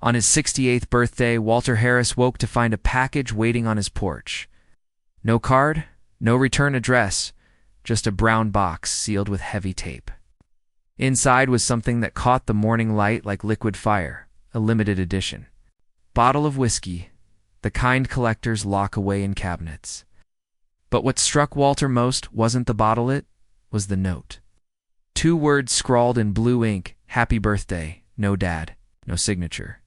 On his 68th birthday, Walter Harris woke to find a package waiting on his porch. No card, no return address, just a brown box sealed with heavy tape. Inside was something that caught the morning light like liquid fire, a limited edition. Bottle of whiskey, the kind collectors lock away in cabinets. But what struck Walter most wasn't the bottle, it was the note. 2 words scrawled in blue ink, "Happy birthday, no dad," no signature.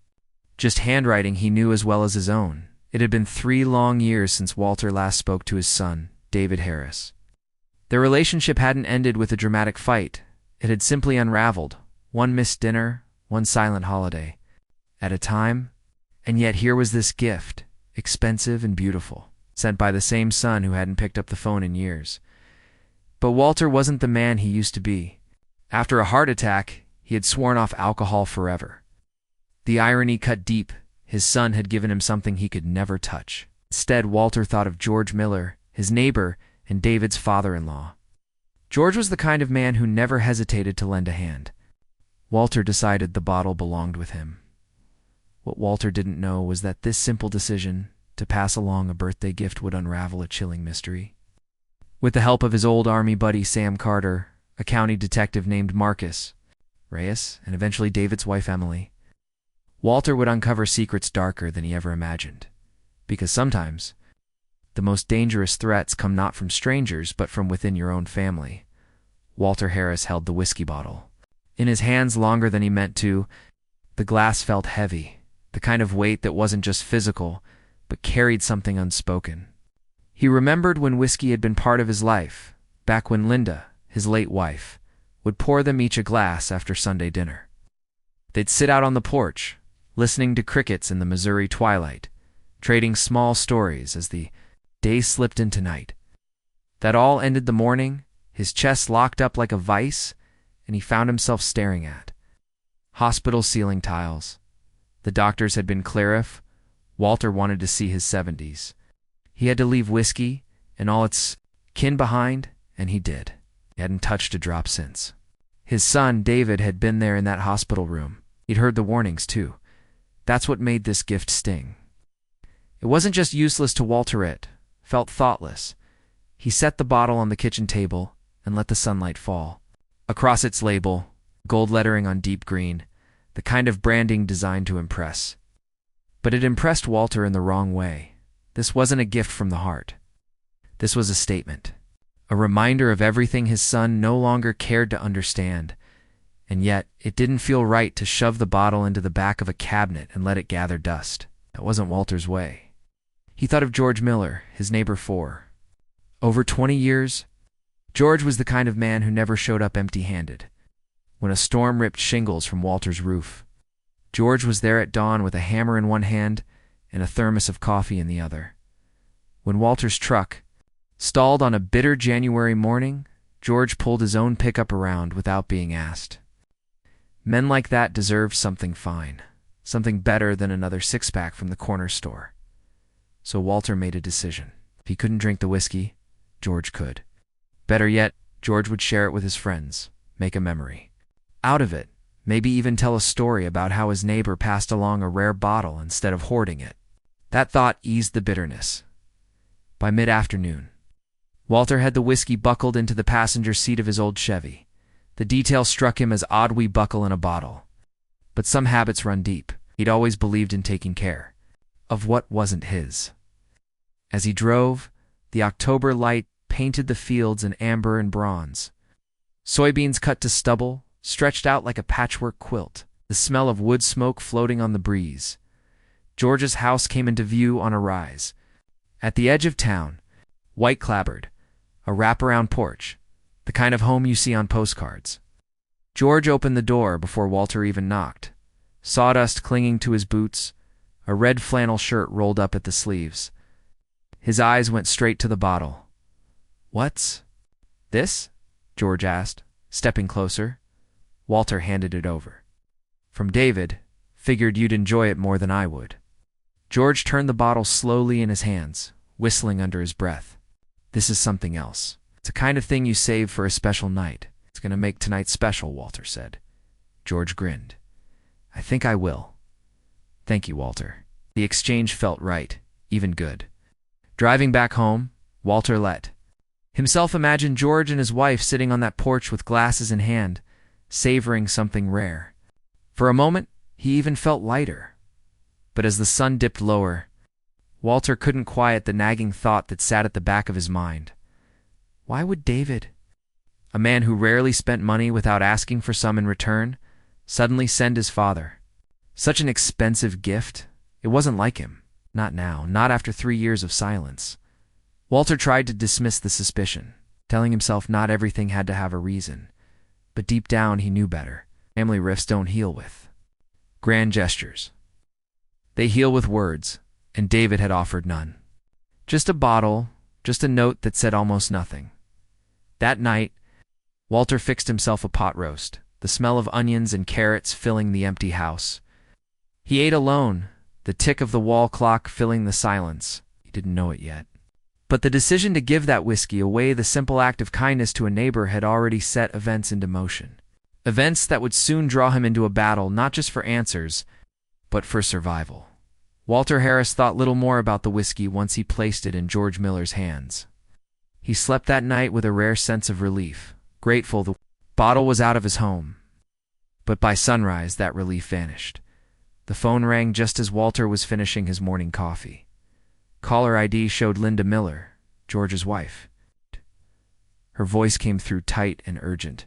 Just handwriting he knew as well as his own. It had been 3 long years since Walter last spoke to his son, David Harris. Their relationship hadn't ended with a dramatic fight. It had simply unraveled, one missed dinner, one silent holiday, at a time. And yet here was this gift, expensive and beautiful, sent by the same son who hadn't picked up the phone in years. But Walter wasn't the man he used to be. After a heart attack, he had sworn off alcohol forever. The irony cut deep. His son had given him something he could never touch. Instead, Walter thought of George Miller, his neighbor, and David's father-in-law. George was the kind of man who never hesitated to lend a hand. Walter decided the bottle belonged with him. What Walter didn't know was that this simple decision, to pass along a birthday gift, would unravel a chilling mystery. With the help of his old Army buddy Sam Carter, a county detective named Marcus Reyes, and eventually David's wife Emily, Walter would uncover secrets darker than he ever imagined. Because sometimes, the most dangerous threats come not from strangers, but from within your own family. Walter Harris held the whiskey bottle in his hands longer than he meant to. The glass felt heavy, the kind of weight that wasn't just physical, but carried something unspoken. He remembered when whiskey had been part of his life, back when Linda, his late wife, would pour them each a glass after Sunday dinner. They'd sit out on the porch, listening to crickets in the Missouri twilight, trading small stories as the day slipped into night. That all ended the morning, his chest locked up like a vice, and he found himself staring at hospital ceiling tiles. The doctors had been clear if Walter wanted to see his 70s. He had to leave whiskey and all its kin behind, and he did. He hadn't touched a drop since. His son, David, had been there in that hospital room. He'd heard the warnings, too. That's what made this gift sting. It wasn't just useless to Walter, it felt thoughtless. He set the bottle on the kitchen table and let the sunlight fall. Across its label, gold lettering on deep green, the kind of branding designed to impress. But it impressed Walter in the wrong way. This wasn't a gift from the heart. This was a statement, a reminder of everything his son no longer cared to understand. And yet, it didn't feel right to shove the bottle into the back of a cabinet and let it gather dust. That wasn't Walter's way. He thought of George Miller, his neighbor 4. Over 20 years, George was the kind of man who never showed up empty-handed. When a storm ripped shingles from Walter's roof, George was there at dawn with a hammer in one hand and a thermos of coffee in the other. When Walter's truck stalled on a bitter January morning, George pulled his own pickup around without being asked. Men like that deserved something fine, something better than another six-pack from the corner store. So Walter made a decision. If he couldn't drink the whiskey, George could. Better yet, George would share it with his friends, make a memory. Out of it, maybe even tell a story about how his neighbor passed along a rare bottle instead of hoarding it. That thought eased the bitterness. By mid-afternoon, Walter had the whiskey buckled into the passenger seat of his old Chevy. The detail struck him as odd we buckle in a bottle. But some habits run deep. He'd always believed in taking care of what wasn't his. As he drove, the October light painted the fields in amber and bronze. Soybeans cut to stubble, stretched out like a patchwork quilt, the smell of wood smoke floating on the breeze. George's house came into view on a rise. At the edge of town, white-clapboard, a wraparound porch, the kind of home you see on postcards. George opened the door before Walter even knocked. Sawdust clinging to his boots, a red flannel shirt rolled up at the sleeves. His eyes went straight to the bottle. "What's this?" George asked, stepping closer. Walter handed it over. "From David. Figured you'd enjoy it more than I would." George turned the bottle slowly in his hands, whistling under his breath. "This is something else. It's a kind of thing you save for a special night. It's going to make tonight special," Walter said. George grinned. "I think I will." Thank you, Walter. The exchange felt right, even good. Driving back home, Walter let himself imagine George and his wife sitting on that porch with glasses in hand, savoring something rare. For a moment, he even felt lighter. But as the sun dipped lower, Walter couldn't quiet the nagging thought that sat at the back of his mind. Why would David, a man who rarely spent money without asking for some in return, suddenly send his father such an expensive gift? It wasn't like him. Not now, not after 3 years of silence. Walter tried to dismiss the suspicion, telling himself not everything had to have a reason. But deep down he knew better. Family rifts don't heal with grand gestures. They heal with words, and David had offered none. Just a bottle, just a note that said almost nothing. That night, Walter fixed himself a pot roast, the smell of onions and carrots filling the empty house. He ate alone, the tick of the wall clock filling the silence. He didn't know it yet. But the decision to give that whiskey away, the simple act of kindness to a neighbor, had already set events into motion. Events that would soon draw him into a battle, not just for answers, but for survival. Walter Harris thought little more about the whiskey once he placed it in George Miller's hands. He slept that night with a rare sense of relief, grateful the bottle was out of his home. But by sunrise, that relief vanished. The phone rang just as Walter was finishing his morning coffee. Caller ID showed Linda Miller, George's wife. Her voice came through tight and urgent.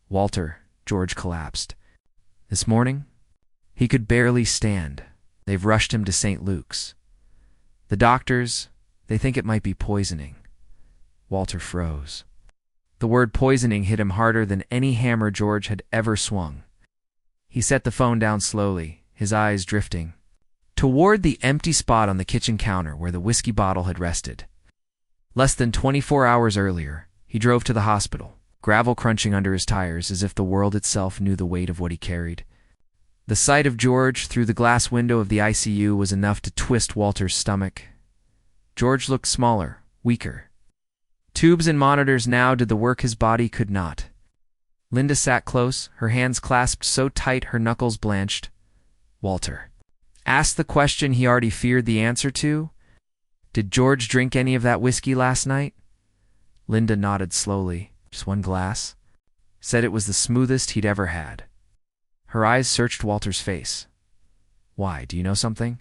Walter, George collapsed. This morning? He could barely stand. They've rushed him to St. Luke's. The doctors, they think it might be poisoning. Walter froze. The word poisoning hit him harder than any hammer George had ever swung. He set the phone down slowly, his eyes drifting toward the empty spot on the kitchen counter where the whiskey bottle had rested. Less than 24 hours earlier, he drove to the hospital, gravel crunching under his tires as if the world itself knew the weight of what he carried. The sight of George through the glass window of the ICU was enough to twist Walter's stomach. George looked smaller, weaker. Tubes and monitors now did the work his body could not. Linda sat close, her hands clasped so tight her knuckles blanched. Walter asked the question he already feared the answer to. Did George drink any of that whiskey last night? Linda nodded slowly. Just one glass. Said it was the smoothest he'd ever had. Her eyes searched Walter's face. Why, do you know something?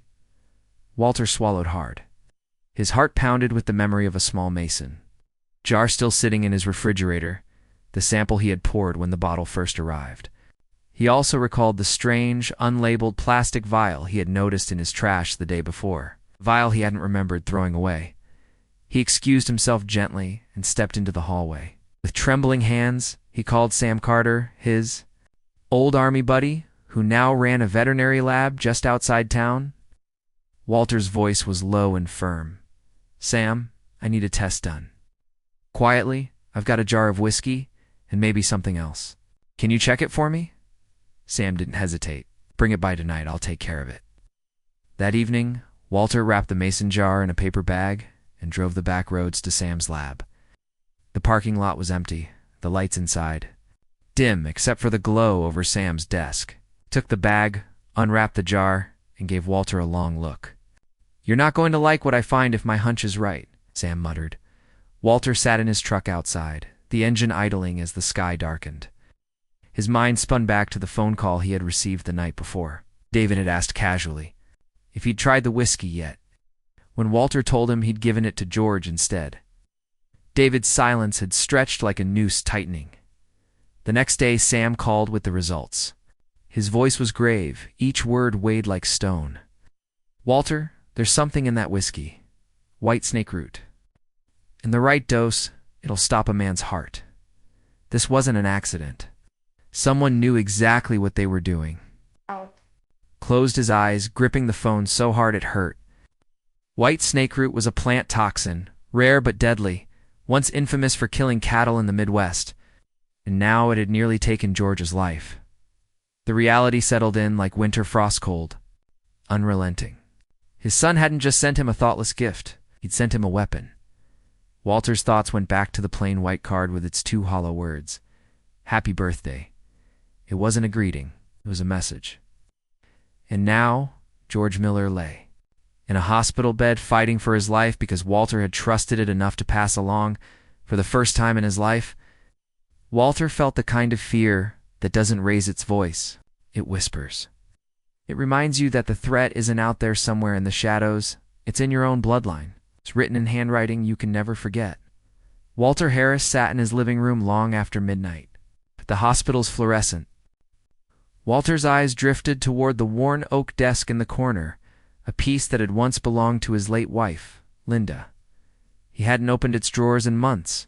Walter swallowed hard. His heart pounded with the memory of a small mason jar still sitting in his refrigerator, the sample he had poured when the bottle first arrived. He also recalled the strange, unlabeled plastic vial he had noticed in his trash the day before, a vial he hadn't remembered throwing away. He excused himself gently and stepped into the hallway. With trembling hands, he called Sam Carter, his old army buddy, who now ran a veterinary lab just outside town. Walter's voice was low and firm. Sam, I need a test done. Quietly, I've got a jar of whiskey and maybe something else. Can you check it for me? Sam didn't hesitate. Bring it by tonight, I'll take care of it. That evening, Walter wrapped the mason jar in a paper bag and drove the back roads to Sam's lab. The parking lot was empty, the lights inside dim except for the glow over Sam's desk. He took the bag, unwrapped the jar, and gave Walter a long look. You're not going to like what I find if my hunch is right, Sam muttered. Walter sat in his truck outside, the engine idling as the sky darkened. His mind spun back to the phone call he had received the night before. David had asked casually if he'd tried the whiskey yet, when Walter told him he'd given it to George instead. David's silence had stretched like a noose tightening. The next day, Sam called with the results. His voice was grave, each word weighed like stone. Walter, there's something in that whiskey. White snake root. In the right dose, it'll stop a man's heart. This wasn't an accident. Someone knew exactly what they were doing. Closed his eyes, gripping the phone so hard it hurt. White snake root was a plant toxin, rare but deadly, once infamous for killing cattle in the Midwest, and now it had nearly taken George's life. The reality settled in like winter frost cold, unrelenting. His son hadn't just sent him a thoughtless gift, he'd sent him a weapon. Walter's thoughts went back to the plain white card with its 2 hollow words. Happy birthday. It wasn't a greeting, it was a message. And now, George Miller lay in a hospital bed fighting for his life because Walter had trusted it enough to pass along for the first time in his life. Walter felt the kind of fear that doesn't raise its voice, it whispers. It reminds you that the threat isn't out there somewhere in the shadows, it's in your own bloodline. It's written in handwriting you can never forget. Walter Harris sat in his living room long after midnight. The hospital's fluorescent. Walter's eyes drifted toward the worn oak desk in the corner, a piece that had once belonged to his late wife, Linda. He hadn't opened its drawers in months.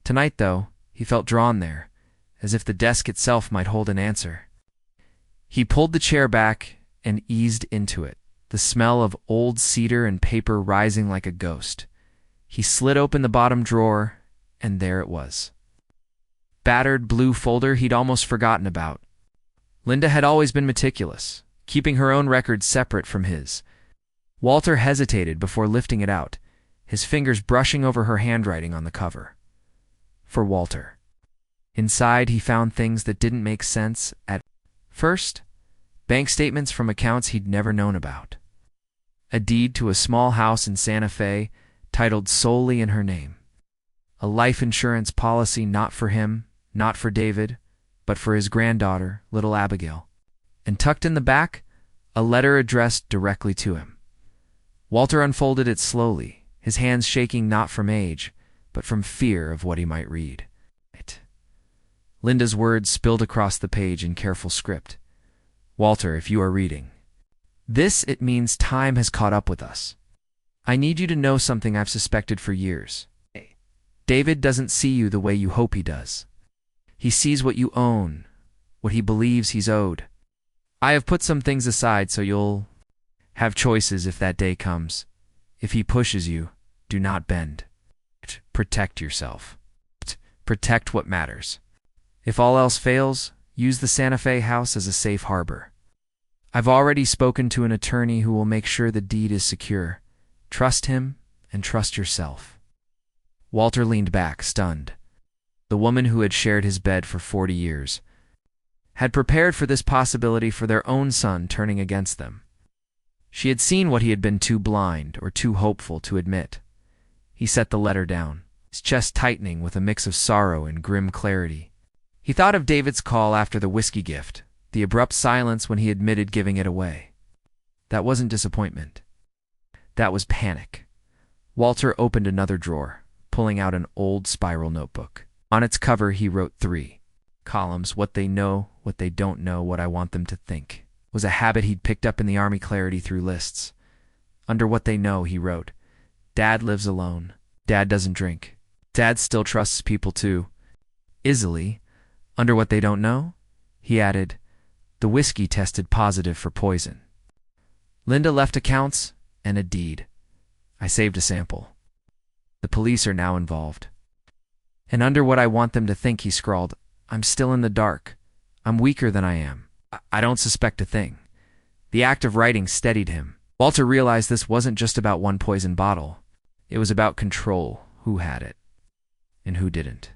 Tonight, though, he felt drawn there, as if the desk itself might hold an answer. He pulled the chair back and eased into it, the smell of old cedar and paper rising like a ghost. He slid open the bottom drawer, and there it was. Battered blue folder he'd almost forgotten about. Linda had always been meticulous, keeping her own records separate from his. Walter hesitated before lifting it out, his fingers brushing over her handwriting on the cover. For Walter. Inside, he found things that didn't make sense at first. Bank statements from accounts he'd never known about. A deed to a small house in Santa Fe, titled solely in her name. A life insurance policy not for him, not for David, but for his granddaughter, little Abigail. And tucked in the back, a letter addressed directly to him. Walter unfolded it slowly, his hands shaking not from age, but from fear of what he might read. Linda's words spilled across the page in careful script. Walter, if you are reading this, it means time has caught up with us. I need you to know something I've suspected for years. David doesn't see you the way you hope he does. He sees what you own, what he believes he's owed. I have put some things aside so you'll have choices if that day comes. If he pushes you, do not bend. Protect yourself. Protect what matters. If all else fails, use the Santa Fe house as a safe harbor. I've already spoken to an attorney who will make sure the deed is secure. Trust him and trust yourself. Walter leaned back, stunned. The woman who had shared his bed for 40 years had prepared for this possibility for their own son turning against them. She had seen what he had been too blind or too hopeful to admit. He set the letter down, his chest tightening with a mix of sorrow and grim clarity. He thought of David's call after the whiskey gift, the abrupt silence when he admitted giving it away. That wasn't disappointment. That was panic. Walter opened another drawer, pulling out an old spiral notebook. On its cover, he wrote 3 columns: what they know, what they don't know, what I want them to think. It was a habit he'd picked up in the Army clarity through lists. Under what they know, he wrote, Dad lives alone. Dad doesn't drink. Dad still trusts people too. Easily. Under what they don't know, he added, the whiskey tested positive for poison. Linda left accounts and a deed. I saved a sample. The police are now involved. And under what I want them to think, he scrawled, I'm still in the dark. I'm weaker than I am. I don't suspect a thing. The act of writing steadied him. Walter realized this wasn't just about one poison bottle. It was about control, who had it, and who didn't.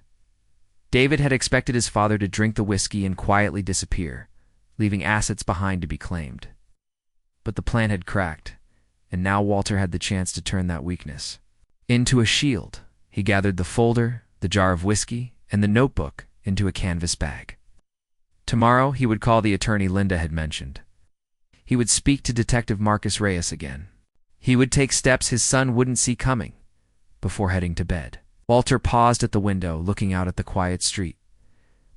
David had expected his father to drink the whiskey and quietly disappear, leaving assets behind to be claimed. But the plan had cracked, and now Walter had the chance to turn that weakness into a shield. He gathered the folder, the jar of whiskey, and the notebook into a canvas bag. Tomorrow he would call the attorney Linda had mentioned. He would speak to Detective Marcus Reyes again. He would take steps his son wouldn't see coming before heading to bed. Walter paused at the window, looking out at the quiet street.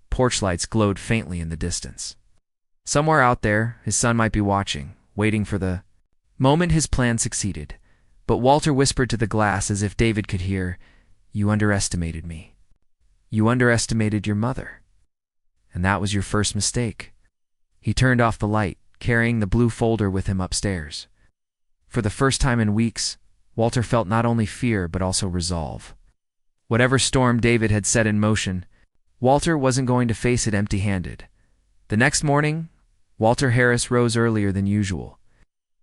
Porch lights glowed faintly in the distance. Somewhere out there, his son might be watching, waiting for the moment his plan succeeded. But Walter whispered to the glass as if David could hear, You underestimated me. You underestimated your mother. And that was your first mistake. He turned off the light, carrying the blue folder with him upstairs. For the first time in weeks, Walter felt not only fear but also resolve. Whatever storm David had set in motion, Walter wasn't going to face it empty-handed. The next morning, Walter Harris rose earlier than usual.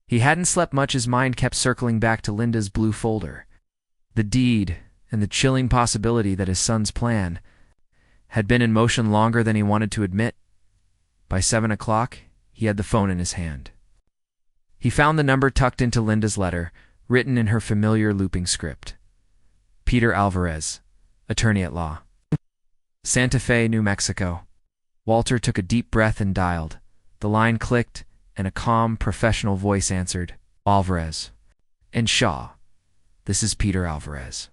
He hadn't slept much. His mind kept circling back to Linda's blue folder, the deed, and the chilling possibility that his son's plan had been in motion longer than he wanted to admit. By 7 o'clock, he had the phone in his hand. He found the number tucked into Linda's letter, written in her familiar looping script. Peter Alvarez, attorney at law. Santa Fe, New Mexico. Walter took a deep breath and dialed. The line clicked, and a calm, professional voice answered, Alvarez. And Shaw. This is Peter Alvarez.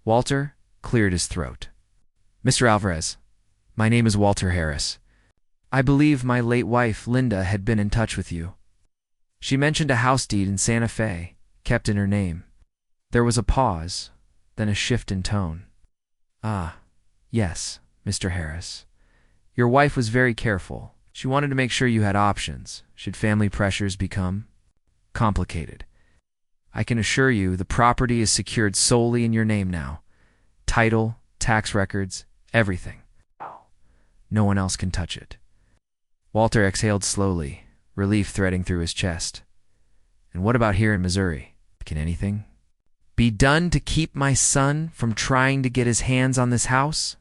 Walter cleared his throat. Mr. Alvarez, my name is Walter Harris. I believe my late wife, Linda, had been in touch with you. She mentioned a house deed in Santa Fe, kept in her name. There was a pause, then a shift in tone. Ah, yes, Mr. Harris. Your wife was very careful. She wanted to make sure you had options, should family pressures become complicated. I can assure you the property is secured solely in your name now. Title, tax records, everything. No one else can touch it. Walter exhaled slowly, relief threading through his chest. And what about here in Missouri? Can anything be done to keep my son from trying to get his hands on this house?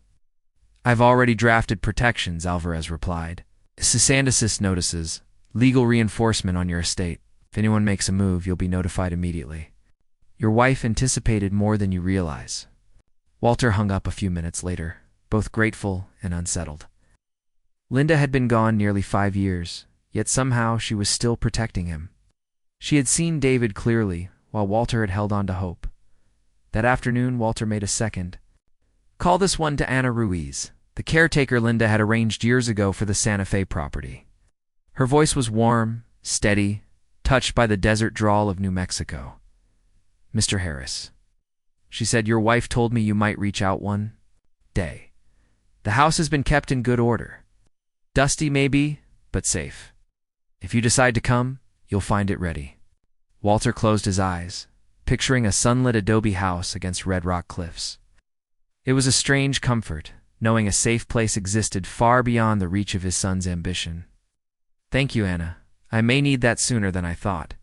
I've already drafted protections, Alvarez replied. Cesandesis notices, legal reinforcement on your estate. If anyone makes a move, you'll be notified immediately. Your wife anticipated more than you realize. Walter hung up a few minutes later, both grateful and unsettled. Linda had been gone nearly 5 years, yet somehow she was still protecting him. She had seen David clearly, while Walter had held on to hope. That afternoon, Walter made a second. Call this one to Ana Ruiz, the caretaker Linda had arranged years ago for the Santa Fe property. Her voice was warm, steady, touched by the desert drawl of New Mexico. Mr. Harris, she said, your wife told me you might reach out one day. The house has been kept in good order. Dusty maybe, but safe. If you decide to come, you'll find it ready. Walter closed his eyes, picturing a sunlit adobe house against red rock cliffs. It was a strange comfort, knowing a safe place existed far beyond the reach of his son's ambition. Thank you, Anna. I may need that sooner than I thought.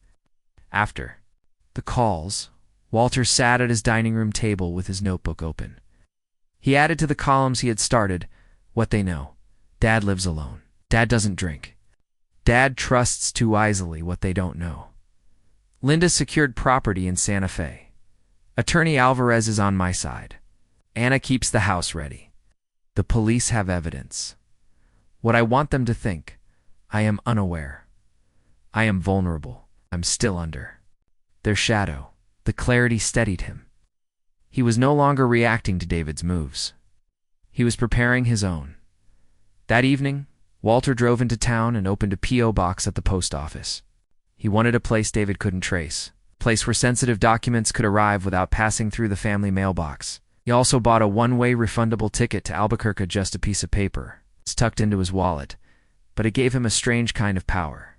After the calls, Walter sat at his dining room table with his notebook open. He added to the columns he had started, what they know. Dad lives alone. Dad doesn't drink. Dad trusts too easily what they don't know. Linda secured property in Santa Fe. Attorney Alvarez is on my side. Anna keeps the house ready. The police have evidence. What I want them to think, I am unaware. I am vulnerable. I'm still under their shadow. The clarity steadied him. He was no longer reacting to David's moves. He was preparing his own. That evening, Walter drove into town and opened a P.O. box at the post office. He wanted a place David couldn't trace, a place where sensitive documents could arrive without passing through the family mailbox. He also bought a one-way refundable ticket to Albuquerque, just a piece of paper. It's tucked into his wallet, but it gave him a strange kind of power.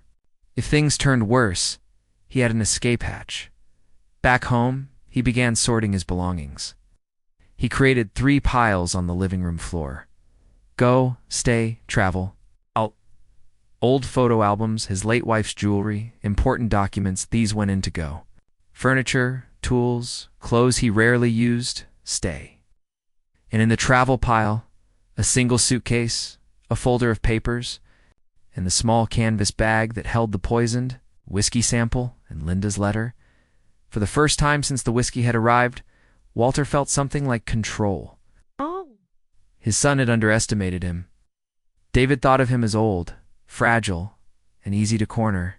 If things turned worse, he had an escape hatch. Back home, he began sorting his belongings. He created 3 piles on the living room floor. Go, stay, travel. Out. Old photo albums, his late wife's jewelry, important documents, these went in to go. Furniture, tools, clothes he rarely used, stay. And in the travel pile, a single suitcase, a folder of papers, and the small canvas bag that held the poisoned whiskey sample and Linda's letter. For the first time since the whiskey had arrived, Walter felt something like control. His son had underestimated him. David thought of him as old, fragile, and easy to corner.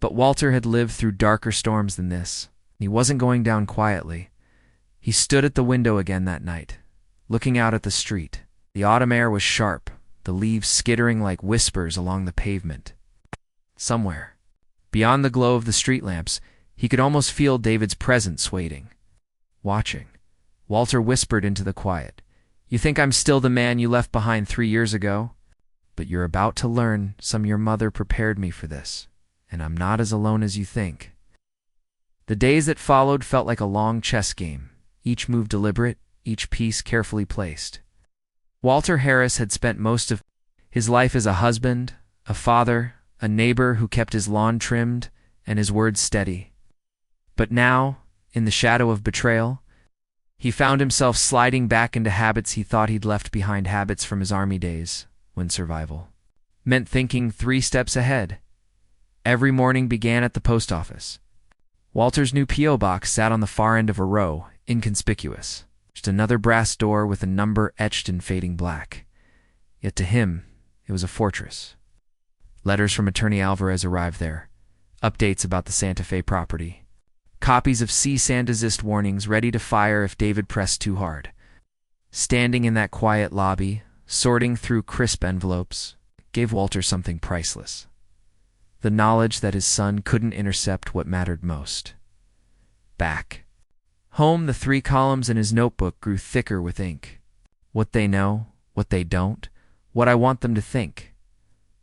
But Walter had lived through darker storms than this. He wasn't going down quietly. He stood at the window again that night, looking out at the street. The autumn air was sharp, the leaves skittering like whispers along the pavement. Somewhere, beyond the glow of the street lamps, he could almost feel David's presence waiting, watching. Walter whispered into the quiet. You think I'm still the man you left behind 3 years ago? But you're about to learn your mother prepared me for this, and I'm not as alone as you think. The days that followed felt like a long chess game, each move deliberate, each piece carefully placed. Walter Harris had spent most of his life as a husband, a father, a neighbor who kept his lawn trimmed and his words steady. But now, in the shadow of betrayal, he found himself sliding back into habits he thought he'd left behind, habits from his army days, when survival meant thinking 3 steps ahead. Every morning began at the post office. Walter's new P.O. box sat on the far end of a row, inconspicuous. Just another brass door with a number etched in fading black. Yet to him, it was a fortress. Letters from Attorney Alvarez arrived there. Updates about the Santa Fe property. Copies of cease and desist warnings ready to fire if David pressed too hard. Standing in that quiet lobby, sorting through crisp envelopes, gave Walter something priceless. The knowledge that his son couldn't intercept what mattered most. Back home, the 3 columns in his notebook grew thicker with ink. What they know, what they don't, what I want them to think.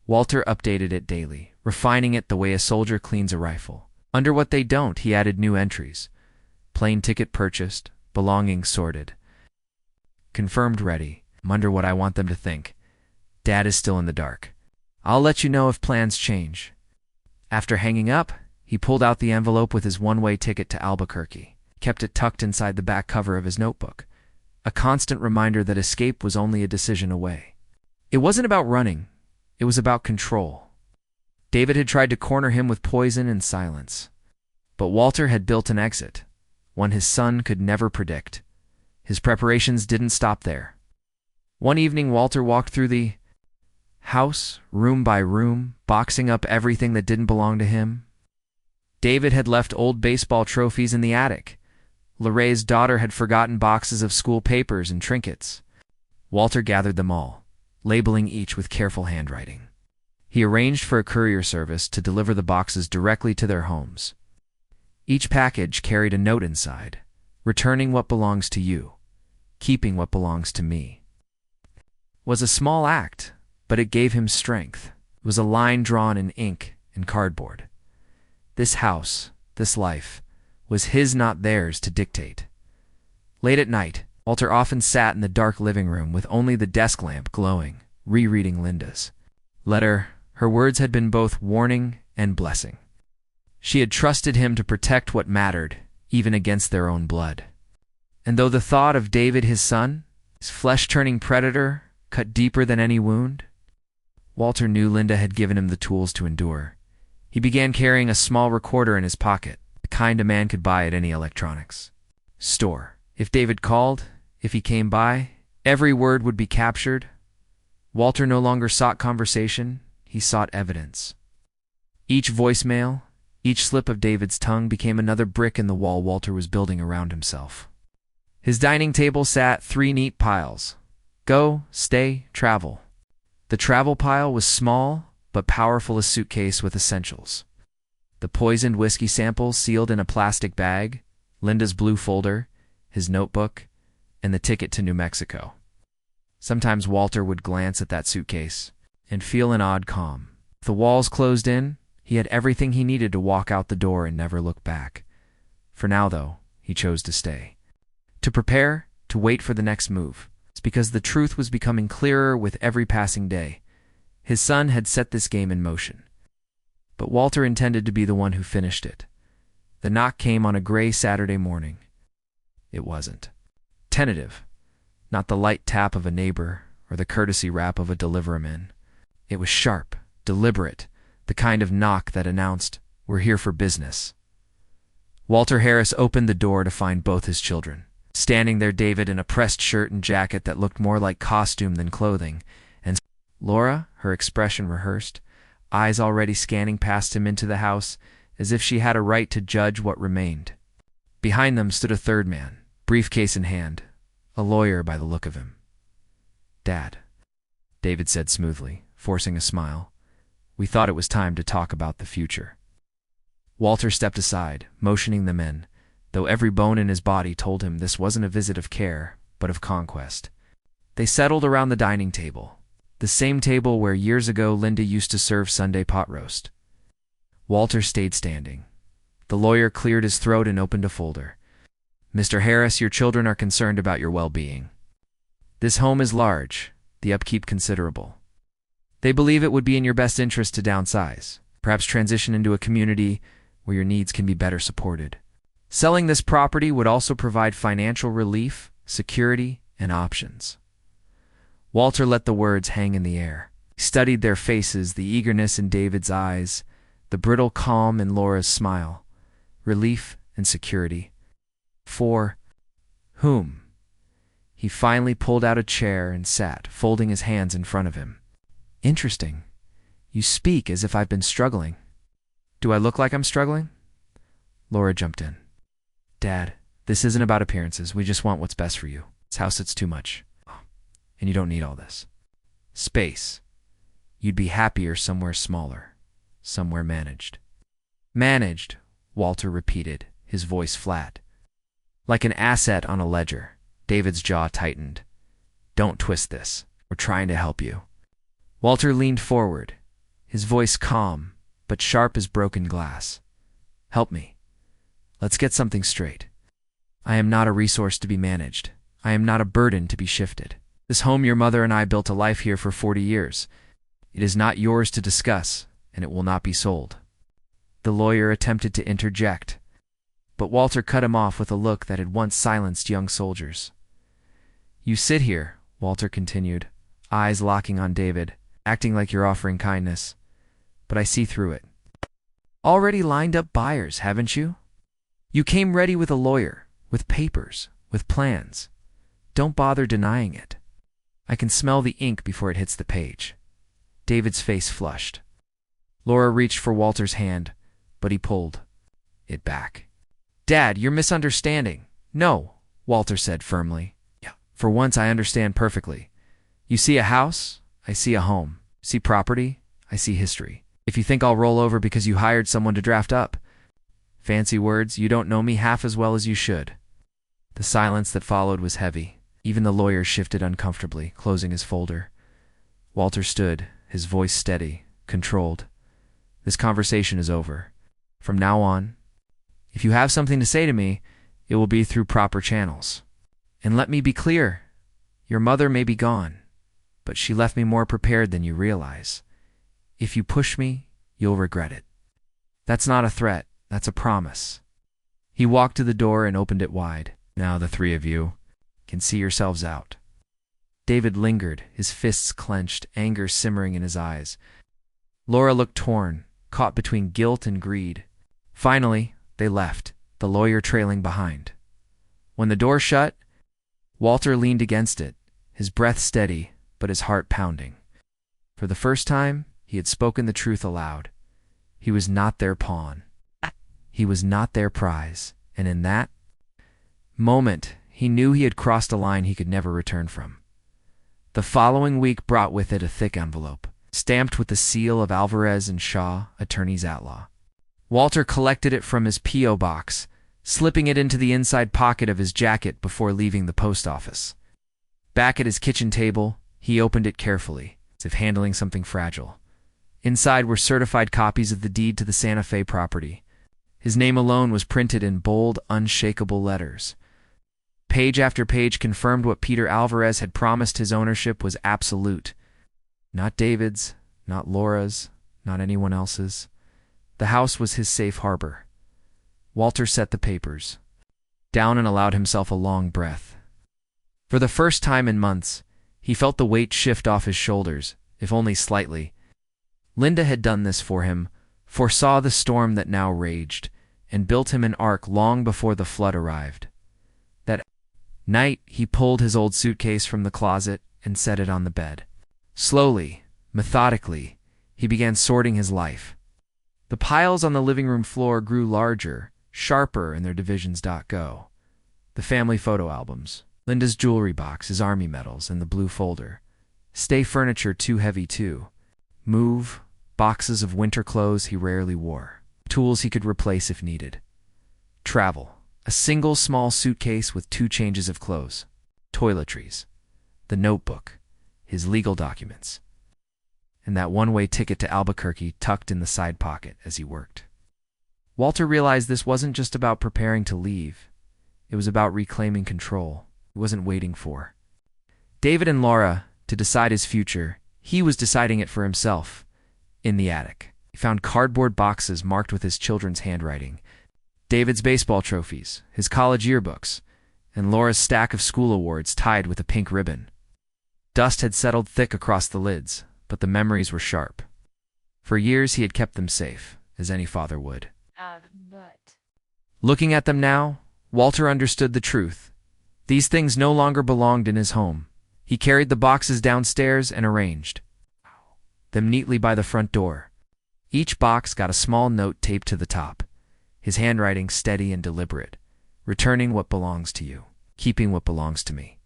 Walter updated it daily, refining it the way a soldier cleans a rifle. Under what they don't, he added new entries. Plane ticket purchased, belongings sorted. Confirmed ready. Under what I want them to think. Dad is still in the dark. I'll let you know if plans change. After hanging up, he pulled out the envelope with his one-way ticket to Albuquerque, kept it tucked inside the back cover of his notebook, a constant reminder that escape was only a decision away. It wasn't about running, it was about control. David had tried to corner him with poison and silence, but Walter had built an exit, one his son could never predict. His preparations didn't stop there. One evening, Walter walked through the house, room by room, boxing up everything that didn't belong to him. David had left old baseball trophies in the attic. Lorraine's daughter had forgotten boxes of school papers and trinkets. Walter gathered them all, labeling each with careful handwriting. He arranged for a courier service to deliver the boxes directly to their homes. Each package carried a note inside, returning what belongs to you, keeping what belongs to me. It was a small act, but it gave him strength. It was a line drawn in ink and cardboard. This house, this life, was his, not theirs, to dictate. Late at night, Walter often sat in the dark living room with only the desk lamp glowing, rereading Linda's letter. Her words had been both warning and blessing. She had trusted him to protect what mattered, even against their own blood. And though the thought of David, his son, his flesh-turning predator, cut deeper than any wound, Walter knew Linda had given him the tools to endure. He began carrying a small recorder in his pocket, the kind a man could buy at any electronics store. If David called, if he came by, every word would be captured. Walter no longer sought conversation, he sought evidence. Each voicemail, each slip of David's tongue became another brick in the wall Walter was building around himself. His dining table sat 3 neat piles. Go, stay, travel. The travel pile was small, but powerful, a suitcase with essentials. The poisoned whiskey samples sealed in a plastic bag, Linda's blue folder, his notebook, and the ticket to New Mexico. Sometimes Walter would glance at that suitcase and feel an odd calm. With the walls closed in, he had everything he needed to walk out the door and never look back. For now, though, he chose to stay. To prepare, to wait for the next move. It's because the truth was becoming clearer with every passing day. His son had set this game in motion. But Walter intended to be the one who finished it. The knock came on a gray Saturday morning. It wasn't tentative, not the light tap of a neighbor or the courtesy rap of a deliveryman. It was sharp, deliberate, the kind of knock that announced, "We're here for business." Walter Harris opened the door to find both his children. Standing there, David in a pressed shirt and jacket that looked more like costume than clothing, and Laura, her expression rehearsed, eyes already scanning past him into the house, as if she had a right to judge what remained. Behind them stood a third man, briefcase in hand, a lawyer by the look of him. "Dad," David said smoothly, forcing a smile. "We thought it was time to talk about the future." Walter stepped aside, motioning them in, though every bone in his body told him this wasn't a visit of care, but of conquest. They settled around the dining table, the same table where years ago Linda used to serve Sunday pot roast. Walter stayed standing. The lawyer cleared his throat and opened a folder. "Mr. Harris, your children are concerned about your well-being. This home is large, the upkeep considerable. They believe it would be in your best interest to downsize, perhaps transition into a community where your needs can be better supported. Selling this property would also provide financial relief, security, and options." Walter let the words hang in the air. He studied their faces, the eagerness in David's eyes, the brittle calm in Laura's smile, relief and security. For whom? He finally pulled out a chair and sat, folding his hands in front of him. Interesting. You speak as if I've been struggling. Do I look like I'm struggling? Laura jumped in. Dad, this isn't about appearances. We just want what's best for you. This house, it's too much. And you don't need all this. Space. You'd be happier somewhere smaller, somewhere managed. Managed, Walter repeated, his voice flat. Like an asset on a ledger. David's jaw tightened. Don't twist this. We're trying to help you. Walter leaned forward, his voice calm, but sharp as broken glass. Help me. Let's get something straight. I am not a resource to be managed. I am not a burden to be shifted. This home your mother and I built a life here for 40 years. It is not yours to discuss, and it will not be sold. The lawyer attempted to interject, but Walter cut him off with a look that had once silenced young soldiers. You sit here, Walter continued, eyes locking on David, acting like you're offering kindness, but I see through it. Already lined up buyers, haven't you? You came ready with a lawyer, with papers, with plans. Don't bother denying it. I can smell the ink before it hits the page. David's face flushed. Laura reached for Walter's hand, but he pulled it back. Dad, you're misunderstanding. No, Walter said firmly. Yeah. For once I understand perfectly. You see a house, I see a home. See property, I see history. If you think I'll roll over because you hired someone to draft up, fancy words, you don't know me half as well as you should. The silence that followed was heavy. Even the lawyer shifted uncomfortably, closing his folder. Walter stood, his voice steady, controlled. This conversation is over. From now on, if you have something to say to me, it will be through proper channels. And let me be clear, your mother may be gone, but she left me more prepared than you realize. If you push me, you'll regret it. That's not a threat, that's a promise. He walked to the door and opened it wide. Now the three of you can see yourselves out. David lingered, his fists clenched, anger simmering in his eyes. Laura looked torn, caught between guilt and greed. Finally, they left, the lawyer trailing behind. When the door shut, Walter leaned against it, his breath steady, but his heart pounding. For the first time, he had spoken the truth aloud. He was not their pawn. He was not their prize, and in that moment, he knew he had crossed a line he could never return from. The following week brought with it a thick envelope, stamped with the seal of Alvarez and Shaw, attorneys at law. Walter collected it from his P.O. box, slipping it into the inside pocket of his jacket before leaving the post office. Back at his kitchen table, he opened it carefully, as if handling something fragile. Inside were certified copies of the deed to the Santa Fe property. His name alone was printed in bold, unshakable letters. Page after page confirmed what Peter Alvarez had promised. His ownership was absolute. Not David's, not Laura's, not anyone else's. The house was his safe harbor. Walter set the papers down and allowed himself a long breath. For the first time in months, he felt the weight shift off his shoulders, if only slightly. Linda had done this for him, foresaw the storm that now raged, and built him an ark long before the flood arrived. That night, he pulled his old suitcase from the closet and set it on the bed. Slowly, methodically, he began sorting his life. The piles on the living room floor grew larger, sharper in their divisions. Go. The family photo albums, Linda's jewelry box, his army medals, and the blue folder. Stay furniture too heavy too. Move, boxes of winter clothes he rarely wore. Tools he could replace if needed. Travel, a single small suitcase with 2 changes of clothes. Toiletries, the notebook, his legal documents, and that one-way ticket to Albuquerque tucked in the side pocket as he worked. Walter realized this wasn't just about preparing to leave. It was about reclaiming control. He wasn't waiting for David and Laura to decide his future. He was deciding it for himself. In the attic, he found cardboard boxes marked with his children's handwriting, David's baseball trophies, his college yearbooks, and Laura's stack of school awards tied with a pink ribbon. Dust had settled thick across the lids, but the memories were sharp. For years he had kept them safe, as any father would. But Looking at them now, Walter understood the truth. These things no longer belonged in his home. He carried the boxes downstairs and arranged them neatly by the front door. Each box got a small note taped to the top, his handwriting steady and deliberate. Returning what belongs to you, keeping what belongs to me.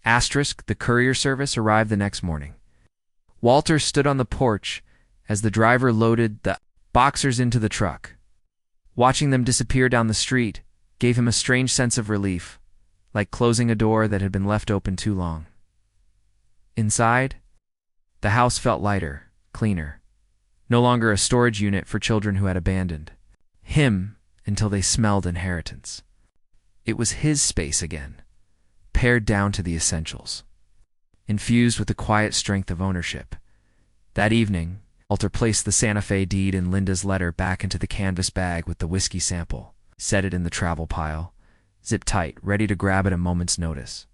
Asterisk, the courier service arrived the next morning. Walter stood on the porch as the driver loaded the boxers into the truck. Watching them disappear down the street gave him a strange sense of relief, like closing a door that had been left open too long. Inside, the house felt lighter, cleaner. No longer a storage unit for children who had abandoned him until they smelled inheritance. It was his space again, pared down to the essentials, infused with the quiet strength of ownership. That evening, Walter placed the Santa Fe deed and Linda's letter back into the canvas bag with the whiskey sample, set it in the travel pile, zipped tight, ready to grab at a moment's notice.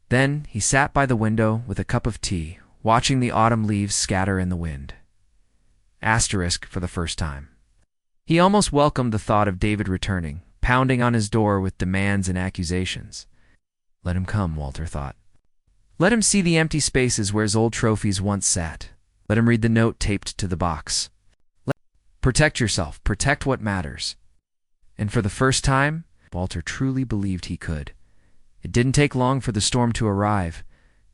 Then he sat by the window with a cup of tea, watching the autumn leaves scatter in the wind. Asterisk for the first time. He almost welcomed the thought of David returning, pounding on his door with demands and accusations. Let him come, Walter thought. Let him see the empty spaces where his old trophies once sat. Let him read the note taped to the box. Protect yourself, protect what matters. And for the first time, Walter truly believed he could. It didn't take long for the storm to arrive.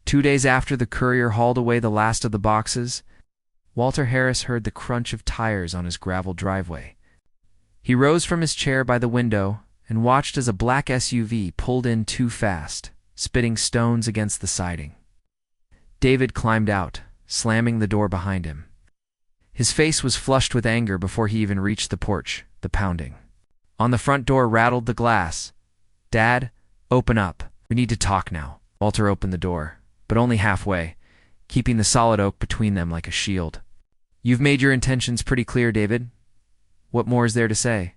2 days after the courier hauled away the last of the boxes, Walter Harris heard the crunch of tires on his gravel driveway. He rose from his chair by the window and watched as a black SUV pulled in too fast, spitting stones against the siding. David climbed out, slamming the door behind him. His face was flushed with anger before he even reached the porch, the pounding. On the front door rattled the glass. Dad, open up. We need to talk now. Walter opened the door, but only halfway, keeping the solid oak between them like a shield. You've made your intentions pretty clear, David. What more is there to say?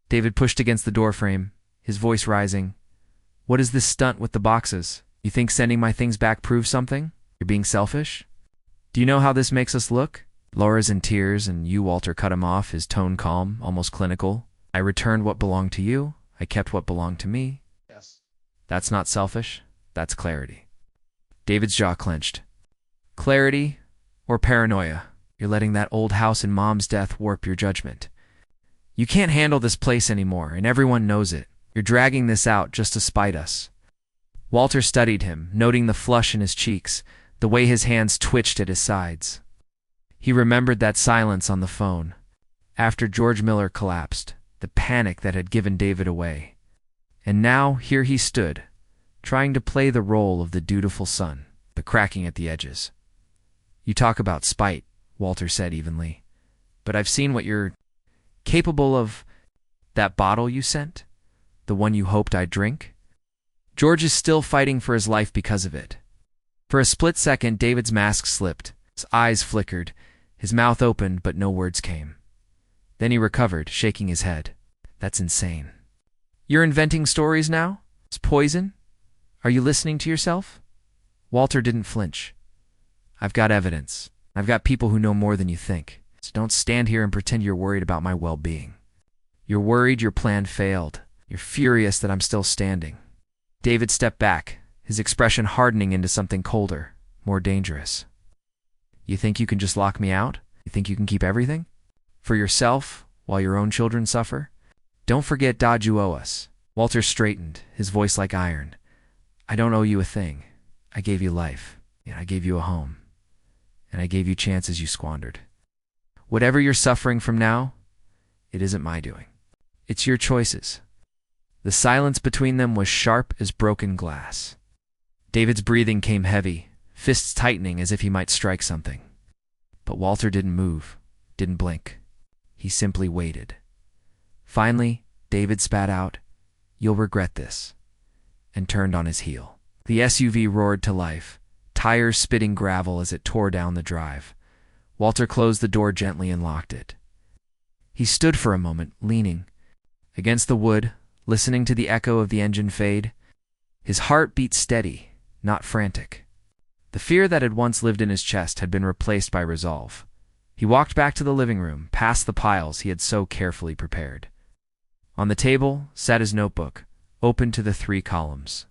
David pushed against the doorframe, his voice rising. What is this stunt with the boxes? You think sending my things back proves something? You're being selfish? Do you know how this makes us look? Laura's in tears, and you, Walter, cut him off, his tone calm, almost clinical. I returned what belonged to you. I kept what belonged to me. Yes. That's not selfish. That's clarity. David's jaw clenched. Clarity or paranoia? You're letting that old house and Mom's death warp your judgment. You can't handle this place anymore, and everyone knows it. You're dragging this out just to spite us. Walter studied him, noting the flush in his cheeks, the way his hands twitched at his sides. He remembered that silence on the phone, after George Miller collapsed, the panic that had given David away. And now here he stood, trying to play the role of the dutiful son, but cracking at the edges. You talk about spite, Walter said evenly, but I've seen what you're capable of. That bottle you sent? The one you hoped I'd drink? George is still fighting for his life because of it. For a split second, David's mask slipped. His eyes flickered. His mouth opened, but no words came. Then he recovered, shaking his head. That's insane. You're inventing stories now? It's poison? Are you listening to yourself? Walter didn't flinch. I've got evidence. I've got people who know more than you think. So don't stand here and pretend you're worried about my well-being. You're worried your plan failed. You're furious that I'm still standing. David stepped back, his expression hardening into something colder, more dangerous. You think you can just lock me out? You think you can keep everything? For yourself, while your own children suffer? Don't forget, Dad, you owe us. Walter straightened, his voice like iron. I don't owe you a thing. I gave you life. I gave you a home. And I gave you chances you squandered. Whatever you're suffering from now, it isn't my doing. It's your choices. The silence between them was sharp as broken glass. David's breathing came heavy, fists tightening as if he might strike something. But Walter didn't move, didn't blink. He simply waited. Finally, David spat out, "You'll regret this," and turned on his heel. The SUV roared to life, tires spitting gravel as it tore down the drive. Walter closed the door gently and locked it. He stood for a moment, leaning against the wood, listening to the echo of the engine fade. His heart beat steady, not frantic. The fear that had once lived in his chest had been replaced by resolve. He walked back to the living room, past the piles he had so carefully prepared. On the table sat his notebook, open to the 3 columns.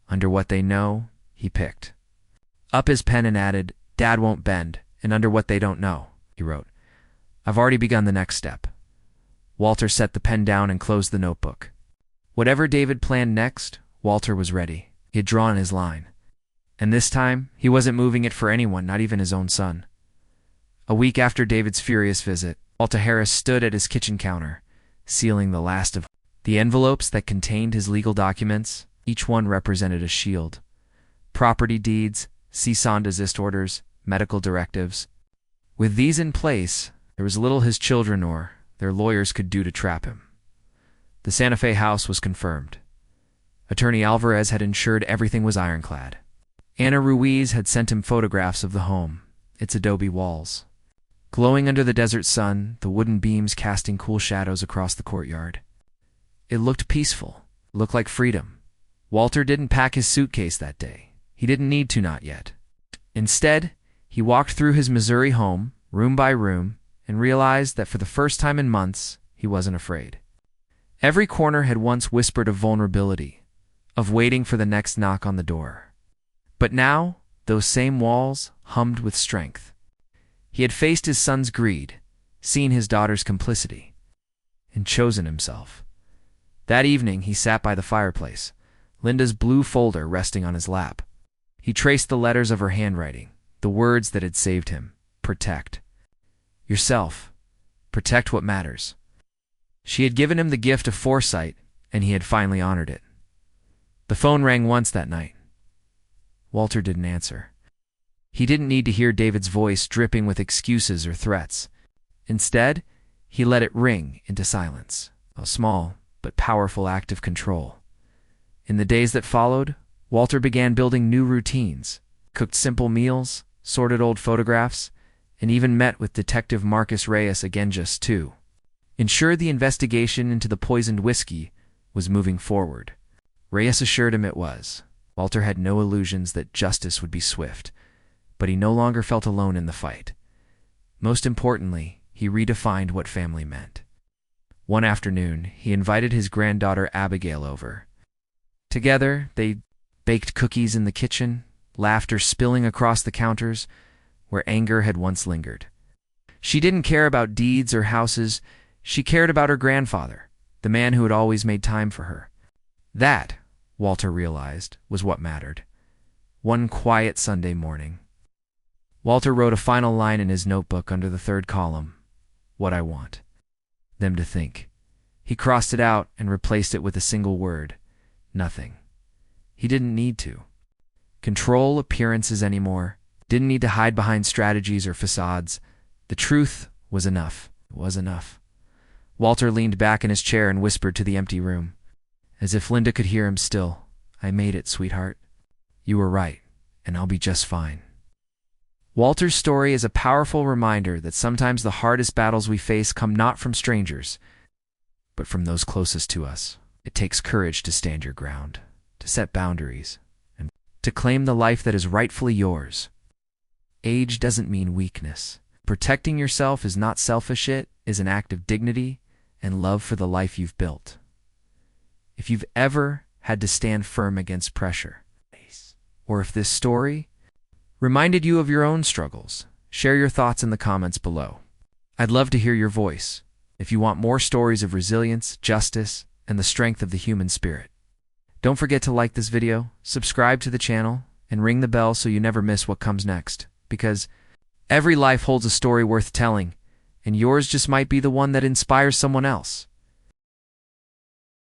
Under what they know, he picked up his pen and added, "Dad won't bend," and under what they don't know, he wrote, "I've already begun the next step." Walter set the pen down and closed the notebook. Whatever David planned next, Walter was ready. He had drawn his line. And this time, he wasn't moving it for anyone, not even his own son. A week after David's furious visit, Walter Harris stood at his kitchen counter, sealing the last of the envelopes that contained his legal documents. Each one represented a shield. Property deeds, cease and desist orders, medical directives. With these in place, there was little his children or their lawyers could do to trap him. The Santa Fe house was confirmed. Attorney Alvarez had ensured everything was ironclad. Ana Ruiz had sent him photographs of the home, its adobe walls. Glowing under the desert sun, the wooden beams casting cool shadows across the courtyard. It looked peaceful, looked like freedom. Walter didn't pack his suitcase that day. He didn't need to, not yet. Instead, he walked through his Missouri home, room by room, and realized that for the first time in months, he wasn't afraid. Every corner had once whispered of vulnerability, of waiting for the next knock on the door. But now, those same walls hummed with strength. He had faced his son's greed, seen his daughter's complicity, and chosen himself. That evening, he sat by the fireplace, Linda's blue folder resting on his lap. He traced the letters of her handwriting, the words that had saved him. Protect yourself. Protect what matters. She had given him the gift of foresight, and he had finally honored it. The phone rang once that night. Walter didn't answer. He didn't need to hear David's voice dripping with excuses or threats. Instead, he let it ring into silence, a small but powerful act of control. In the days that followed, Walter began building new routines, cooked simple meals, sorted old photographs, and even met with Detective Marcus Reyes again just to ensure the investigation into the poisoned whiskey was moving forward. Reyes assured him it was. Walter had no illusions that justice would be swift, but he no longer felt alone in the fight. Most importantly, he redefined what family meant. One afternoon, he invited his granddaughter Abigail over. Together, they baked cookies in the kitchen, laughter spilling across the counters where anger had once lingered. She didn't care about deeds or houses. She cared about her grandfather, the man who had always made time for her. That, Walter realized, was what mattered. One quiet Sunday morning, Walter wrote a final line in his notebook under the 3rd column. What I want them to think. He crossed it out and replaced it with a single word. Nothing. He didn't need to control appearances anymore. Didn't need to hide behind strategies or facades. The truth was enough. It was enough. Walter leaned back in his chair and whispered to the empty room, as if Linda could hear him still. I made it, sweetheart. You were right, and I'll be just fine. Walter's story is a powerful reminder that sometimes the hardest battles we face come not from strangers, but from those closest to us. It takes courage to stand your ground, to set boundaries, and to claim the life that is rightfully yours. Age doesn't mean weakness. Protecting yourself is not selfish. It is an act of dignity and love for the life you've built. If you've ever had to stand firm against pressure, or if this story reminded you of your own struggles, share your thoughts in the comments below. I'd love to hear your voice if you want more stories of resilience, justice, and the strength of the human spirit. Don't forget to like this video, subscribe to the channel, and ring the bell so you never miss what comes next, because every life holds a story worth telling, and yours just might be the one that inspires someone else.